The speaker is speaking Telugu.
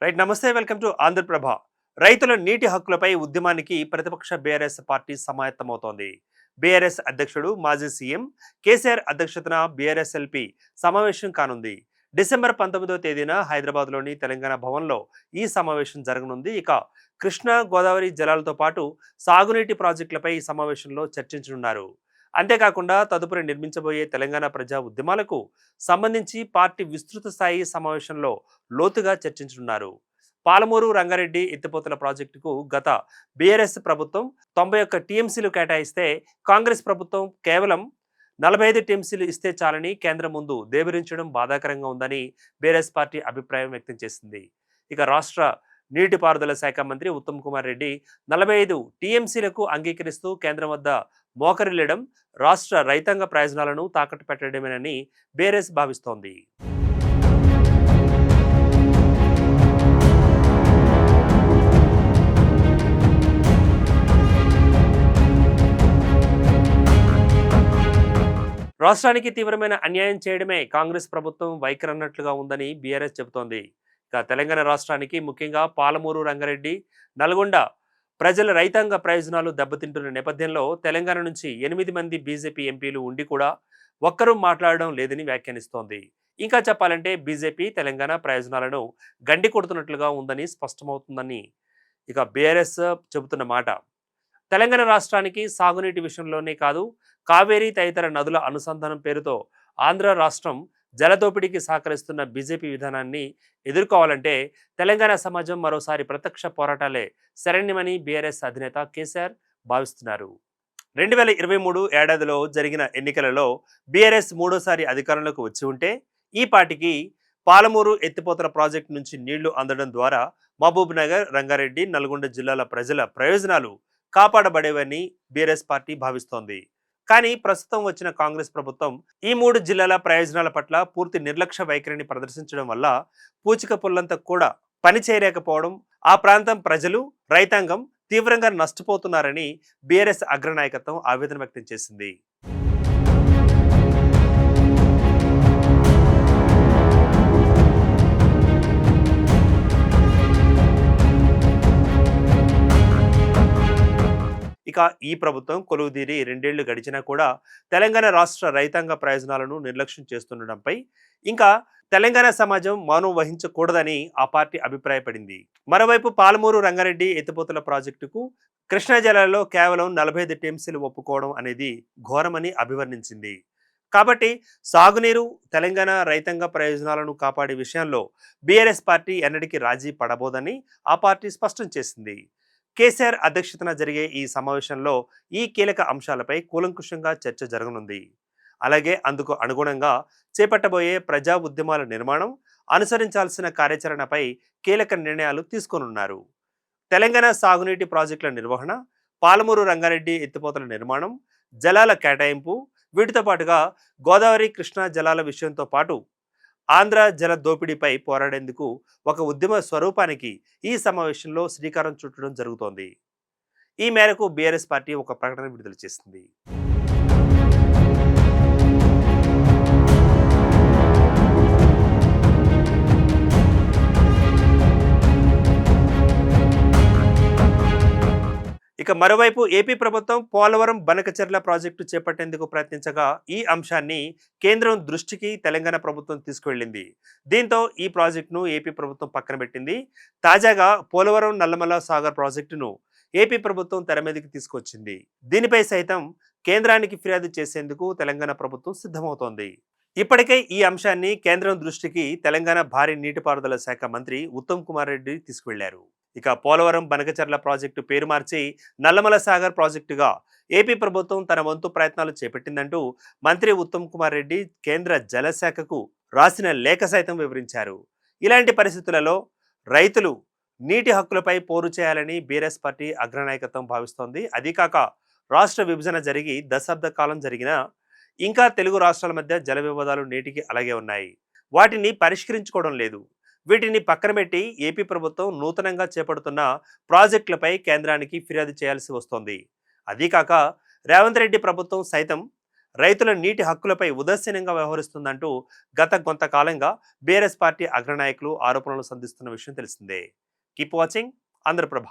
రైట్. నమస్తే, వెల్కమ్ టు ఆంధ్రప్రభ. రైతుల నీటి హక్కులపై ఉద్యమానికి ప్రతిపక్ష బీఆర్ఎస్ పార్టీ సమాయత్తమవుతోంది. బీఆర్ఎస్ అధ్యక్షుడు మాజీ సీఎం కేసీఆర్ అధ్యక్షతన బీఆర్ఎస్ ఎల్పీ సమావేశం కానుంది. డిసెంబర్ 19వ తేదీన హైదరాబాద్లోని తెలంగాణ భవన్లో ఈ సమావేశం జరగనుంది. ఇక కృష్ణా గోదావరి జలాలతో పాటు సాగునీటి ప్రాజెక్టులపై ఈ సమావేశంలో చర్చించనున్నారు. అంతేకాకుండా తదుపరి నిర్మించబోయే తెలంగాణ ప్రజా ఉద్యమాలకు సంబంధించి పార్టీ విస్తృత స్థాయి సమావేశంలో లోతుగా చర్చించనున్నారు. పాలమూరు రంగారెడ్డి ఎత్తిపోతల ప్రాజెక్టుకు గత బీఆర్ఎస్ ప్రభుత్వం 91 టీఎంసీలు కేటాయిస్తే కాంగ్రెస్ ప్రభుత్వం కేవలం 45 టీఎంసీలు ఇస్తే చాలని కేంద్రం ముందు దేబరించడం బాధాకరంగా ఉందని బీఆర్ఎస్ పార్టీ అభిప్రాయం వ్యక్తం చేసింది. ఇక రాష్ట్ర నీటిపారుదల శాఖ మంత్రి ఉత్తమ్ కుమార్ రెడ్డి 45 టీఎంసీలకు అంగీకరిస్తూ కేంద్రం వద్ద మోకరిల్లడం రాష్ట్ర రైతాంగ ప్రయోజనాలను తాకట్టు పెట్టడమేనని బీఆర్ఎస్ భావిస్తోంది. రాష్ట్రానికి తీవ్రమైన అన్యాయం చేయడమే కాంగ్రెస్ ప్రభుత్వం వైఖరి అన్నట్లుగా ఉందని బీఆర్ఎస్ చెబుతోంది. ఇక తెలంగాణ రాష్ట్రానికి ముఖ్యంగా పాలమూరు రంగారెడ్డి నల్గొండ ప్రజల రైతాంగ ప్రయోజనాలు దెబ్బతింటున్న నేపథ్యంలో తెలంగాణ నుంచి 8 మంది బీజేపీ ఎంపీలు ఉండి కూడా ఒక్కరూ మాట్లాడడం లేదని వ్యాఖ్యానిస్తోంది. ఇంకా చెప్పాలంటే బీజేపీ తెలంగాణ ప్రయోజనాలను గండి కొడుతున్నట్లుగా ఉందని స్పష్టమవుతుందని ఇక బీఆర్ఎస్ చెబుతున్న మాట. తెలంగాణ రాష్ట్రానికి సాగునీటి విషయంలోనే కాదు, కావేరీ తదితర నదుల అనుసంధానం పేరుతో ఆంధ్ర రాష్ట్రం జలదోపిడీకి సహకరిస్తున్న బీజేపీ విధానాన్ని ఎదుర్కోవాలంటే తెలంగాణ సమాజం మరోసారి ప్రత్యక్ష పోరాటాలే శరణ్యమని బీఆర్ఎస్ అధినేత కేసీఆర్ భావిస్తున్నారు. 2023 ఏడాదిలో జరిగిన ఎన్నికలలో బీఆర్ఎస్ మూడోసారి అధికారంలోకి వచ్చి ఉంటే ఈ పార్టీకి పాలమూరు ఎత్తిపోతల ప్రాజెక్టు నుంచి నీళ్లు అందడం ద్వారా మహబూబ్ నగర్, రంగారెడ్డి, నల్గొండ జిల్లాల ప్రజల ప్రయోజనాలు కాపాడబడేవని బీఆర్ఎస్ పార్టీ భావిస్తోంది. కానీ ప్రస్తుతం వచ్చిన కాంగ్రెస్ ప్రభుత్వం ఈ 3 జిల్లాల ప్రయోజనాల పట్ల పూర్తి నిర్లక్ష్య వైఖరిని ప్రదర్శించడం వల్ల పూచిక పుల్లంతా కూడా పని చేయలేకపోవడం, ఆ ప్రాంతం ప్రజలు, రైతాంగం తీవ్రంగా నష్టపోతున్నారని బీఆర్ఎస్ అగ్రనాయకత్వం ఆవేదన వ్యక్తం చేసింది. ఇక ఈ ప్రభుత్వం కొలువుదీరి 2 ఏళ్లు గడిచినా కూడా తెలంగాణ రాష్ట్ర రైతాంగ ప్రయోజనాలను నిర్లక్ష్యం చేస్తుండడంపై ఇంకా తెలంగాణ సమాజం మౌనం వహించకూడదని ఆ పార్టీ అభిప్రాయపడింది. మరోవైపు పాలమూరు రంగారెడ్డి ఎత్తిపోతల ప్రాజెక్టుకు కృష్ణా జలాల్లో కేవలం 45 టీఎంసీలు ఒప్పుకోవడం అనేది ఘోరమని అభివర్ణించింది. కాబట్టి సాగునీరు, తెలంగాణ రైతాంగ ప్రయోజనాలను కాపాడే విషయంలో బీఆర్ఎస్ పార్టీ ఎన్నటికీ రాజీ పడబోదని ఆ పార్టీ స్పష్టం చేసింది. కేసీఆర్ అధ్యక్షతన జరిగే ఈ సమావేశంలో ఈ కీలక అంశాలపై కూలంకుషంగా చర్చ జరగనుంది. అలాగే అందుకు అనుగుణంగా చేపట్టబోయే ప్రజా ఉద్యమాల నిర్మాణం, అనుసరించాల్సిన కార్యాచరణపై కీలక నిర్ణయాలు తీసుకోనున్నారు. తెలంగాణ సాగునీటి ప్రాజెక్టుల నిర్వహణ, పాలమూరు రంగారెడ్డి ఎత్తిపోతల నిర్మాణం, జలాల కేటాయింపు, వీటితో పాటుగా గోదావరి, కృష్ణా జలాల విషయంతో పాటు ఆంధ్ర జల దోపిడీపై పోరాడేందుకు ఒక ఉద్యమ స్వరూపానికి ఈ సమావేశంలో శ్రీకారం చుట్టడం జరుగుతోంది. ఈ మేరకు బీఆర్ఎస్ పార్టీ ఒక ప్రకటన విడుదల చేసింది. ఇక మరోవైపు ఏపీ ప్రభుత్వం పోలవరం బనకచెర్ల ప్రాజెక్టు చేపట్టేందుకు ప్రయత్నించగా ఈ అంశాన్ని కేంద్రం దృష్టికి తెలంగాణ ప్రభుత్వం తీసుకువెళ్ళింది. దీంతో ఈ ప్రాజెక్టును ఏపీ ప్రభుత్వం పక్కన పెట్టింది. తాజాగా పోలవరం నల్లమల సాగర్ ప్రాజెక్టును ఏపీ ప్రభుత్వం తెర మీదకి తీసుకొచ్చింది. దీనిపై సైతం కేంద్రానికి ఫిర్యాదు చేసేందుకు తెలంగాణ ప్రభుత్వం సిద్ధమవుతోంది. ఇప్పటికే ఈ అంశాన్ని కేంద్రం దృష్టికి తెలంగాణ భారీ నీటిపారుదల శాఖ మంత్రి ఉత్తమ్ కుమార్ రెడ్డి తీసుకువెళ్లారు. ఇక పోలవరం బనకచెర్ల ప్రాజెక్టు పేరు మార్చి నల్లమల సాగర్ ప్రాజెక్టుగా ఏపీ ప్రభుత్వం తన వంతు ప్రయత్నాలు చేపట్టిందంటూ మంత్రి ఉత్తమ్ కుమార్ రెడ్డి కేంద్ర జలశాఖకు రాసిన లేఖ సైతం వివరించారు. ఇలాంటి పరిస్థితులలో రైతులు నీటి హక్కులపై పోరు చేయాలని బీఆర్ఎస్ పార్టీ అగ్రనాయకత్వం భావిస్తోంది. అదీకాక రాష్ట్ర విభజన జరిగి దశాబ్ద కాలం జరిగినా ఇంకా తెలుగు రాష్ట్రాల మధ్య జల వివాదాలు నేటికి అలాగే ఉన్నాయి. వాటిని పరిష్కరించుకోవడం లేదు. వీటిని పక్కన పెట్టి ఏపీ ప్రభుత్వం నూతనంగా చేపడుతున్న ప్రాజెక్టులపై కేంద్రానికి ఫిర్యాదు చేయాల్సి వస్తోంది. అదీకాక రేవంత్ రెడ్డి ప్రభుత్వం సైతం రైతుల నీటి హక్కులపై ఉదాసీనంగా వ్యవహరిస్తుందంటూ గత కొంతకాలంగా బీఆర్ఎస్ పార్టీ అగ్రనాయకులు ఆరోపణలు సంధిస్తున్న విషయం తెలిసిందే. Keep watching Andhraprabha.